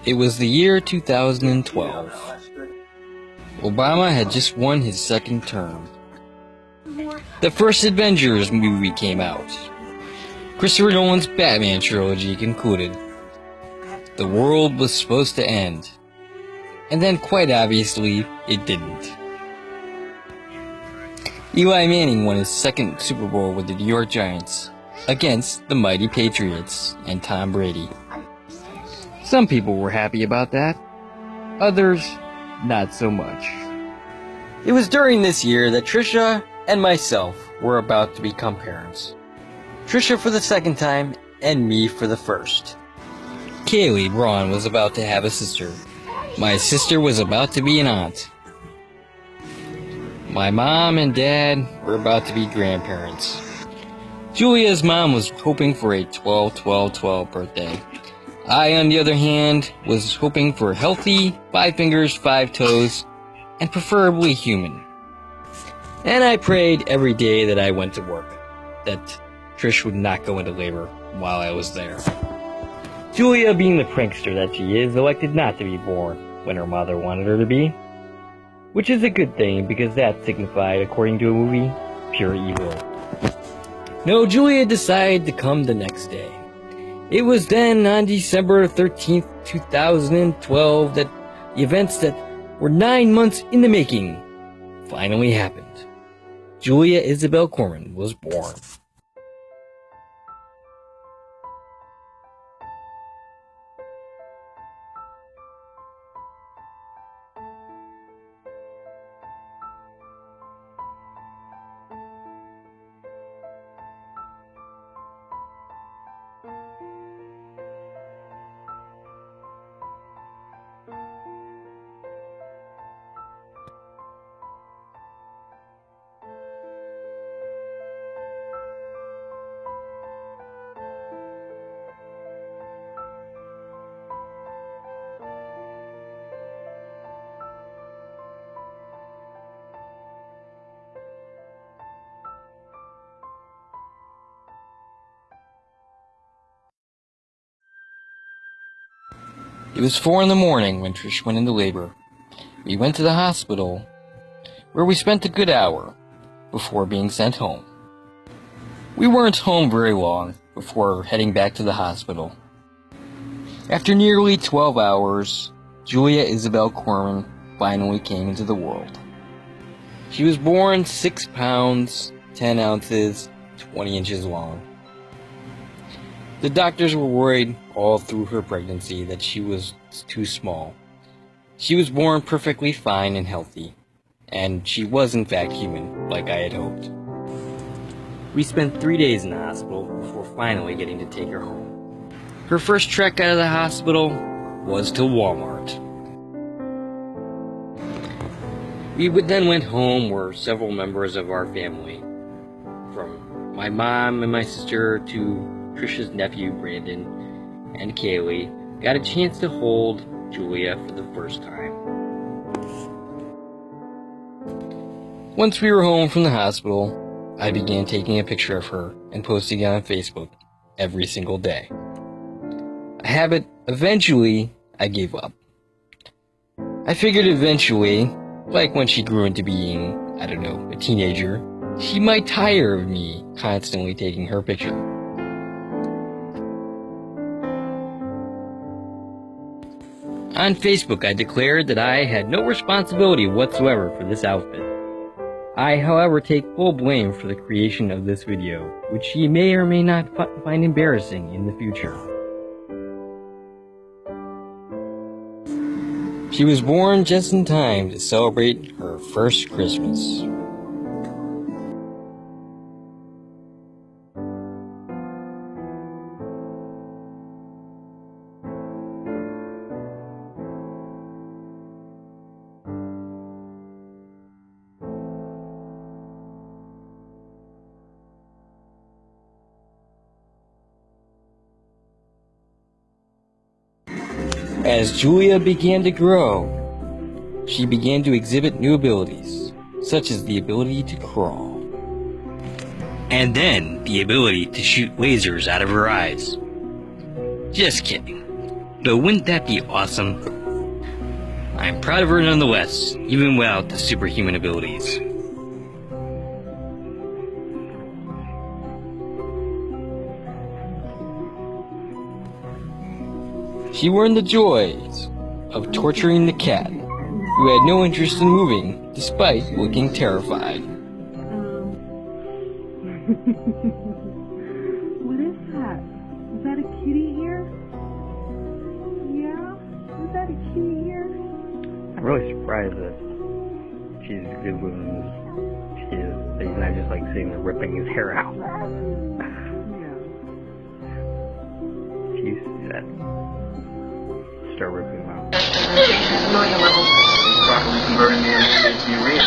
It was the year 2012. Obama had just won his second term. The first Avengers movie came out. Christopher Nolan's Batman trilogy concluded. The world was supposed to end. And then, quite obviously, it didn't. Eli Manning won his second Super Bowl with the New York Giants against the mighty Patriots and Tom Brady. Some people were happy about that. Others, not so much. It was during this year that Trisha and myself were about to become parents. Trisha for the second time, and me for the first. Kaylee Braun was about to have a sister. My sister was about to be an aunt. My mom and dad were about to be grandparents. Julia's mom was hoping for a 12-12-12 birthday. I, on the other hand, was hoping for healthy, 5 fingers, 5 toes, and preferably human. And I prayed every day that I went to work, that Trish would not go into labor while I was there. Julia, being the prankster that she is, elected not to be born when her mother wanted her to be. Which is a good thing, because that signified, according to a movie, pure evil. No, Julia decided to come the next day. It was then, on December 13th, 2012, that the events that were 9 months in the making finally happened. Julia Isabel Corman was born. It was 4 in the morning when Trish went into labor. We went to the hospital, where we spent a good hour before being sent home. We weren't home very long before heading back to the hospital. After nearly 12 hours, Julia Isabel Corman finally came into the world. She was born 6 pounds, 10 ounces, 20 inches long. The doctors were worried all through her pregnancy that she was too small. She was born perfectly fine and healthy, and she was in fact human, like I had hoped. We spent 3 days in the hospital before finally getting to take her home. Her first trek out of the hospital was to Walmart. We then went home where several members of our family, from my mom and my sister to Trisha's nephew Brandon and Kaylee, got a chance to hold Julia for the first time. Once we were home from the hospital, I began taking a picture of her and posting it on Facebook every single day. A habit eventually I gave up. I figured eventually, like when she grew into being, a teenager, she might tire of me constantly taking her picture. On Facebook, I declared that I had no responsibility whatsoever for this outfit. I, however, take full blame for the creation of this video, which she may or may not find embarrassing in the future. She was born just in time to celebrate her first Christmas. As Julia began to grow, she began to exhibit new abilities, such as the ability to crawl. And then the ability to shoot lasers out of her eyes. Just kidding. But wouldn't that be awesome? I'm proud of her nonetheless, even without the superhuman abilities. She learned the joys of torturing the cat, who had no interest in moving, despite looking terrified. What is that? Is that a kitty here? Yeah? Is that a kitty here? I'm really surprised that she's as good looking as she is. That he's not just like sitting there ripping his hair out. Yeah. She's set. Start ripping him out. Ammonia levels. Properly converting the energy into urea.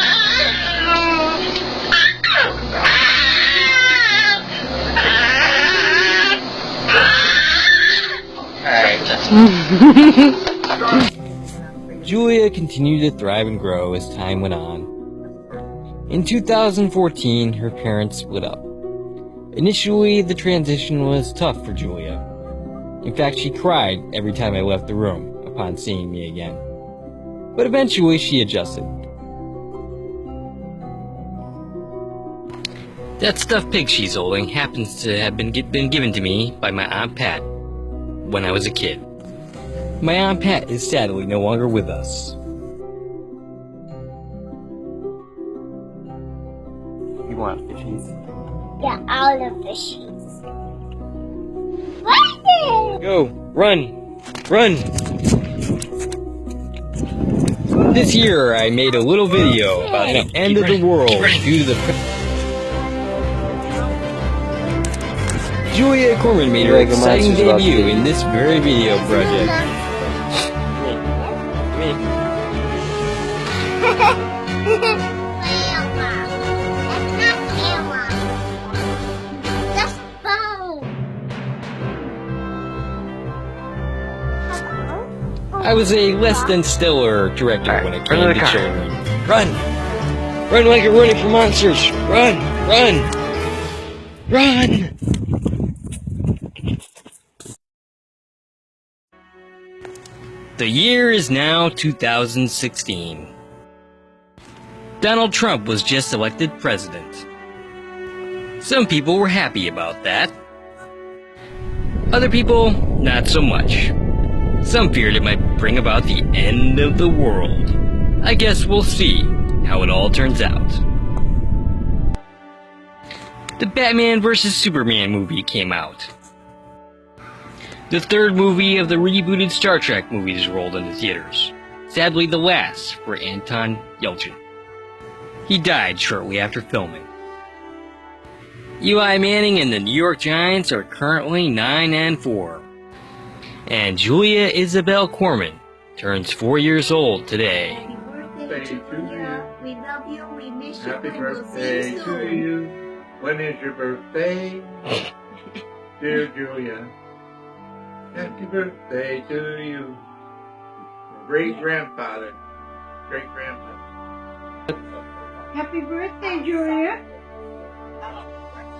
Julia continued to thrive and grow as time went on. In 2014, her parents split up. Initially, the transition was tough for Julia. In fact, she cried every time I left the room upon seeing me again. But eventually, she adjusted. That stuffed pig she's holding happens to have been given to me by my Aunt Pat when I was a kid. My Aunt Pat is sadly no longer with us. You want fishies? Yeah, all the fishies. What? Go! Run! Run! This year I made a little video about the end of the world due to the... Julia Corman made her exciting debut in this very video project. That's phone. I was a less than stellar director when it came to children. Run! Run like you're running from monsters! Run! Run! Run! The year is now 2016. Donald Trump was just elected president. Some people were happy about that. Other people, not so much. Some feared it might bring about the end of the world. I guess we'll see how it all turns out. The Batman vs. Superman movie came out. The third movie of the rebooted Star Trek movies rolled into theaters. Sadly, the last for Anton Yelchin. He died shortly after filming. Eli Manning and the New York Giants are currently 9-4. And Julia Isabel Corman turns 4 years old today. Happy birthday to you. We love you. We miss you. Happy and we'll see birthday you to soon. you. When is your birthday? Dear Julia. Happy birthday to you. Great grandfather. Great grandmother. Happy birthday, Julia.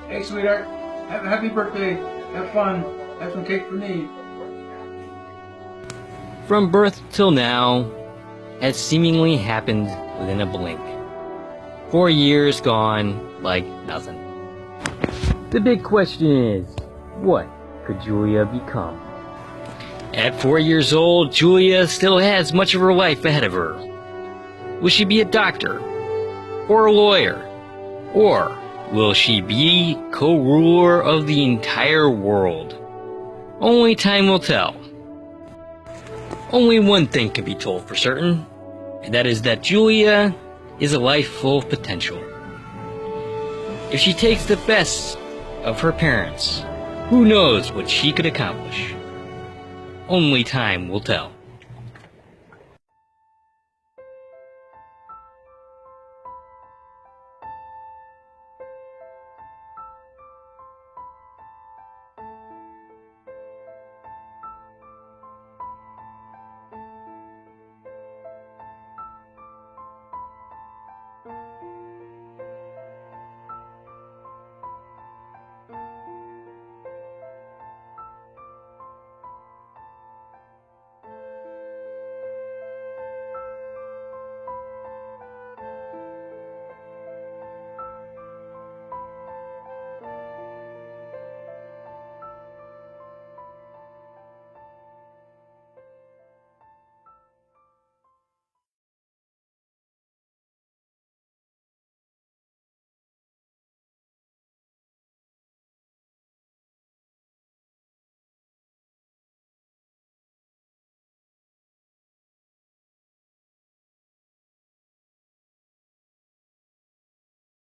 Hey, sweetheart. Happy birthday. Have fun. Have some cake for me. From birth till now has seemingly happened within a blink. 4 years gone like nothing. The big question is, what could Julia become? At 4 years old, Julia still has much of her life ahead of her. Will she be a doctor? Or a lawyer? Or will she be co-ruler of the entire world? Only time will tell. Only one thing can be told for certain, and that is that Julia is a life full of potential. If she takes the best of her parents, who knows what she could accomplish? Only time will tell.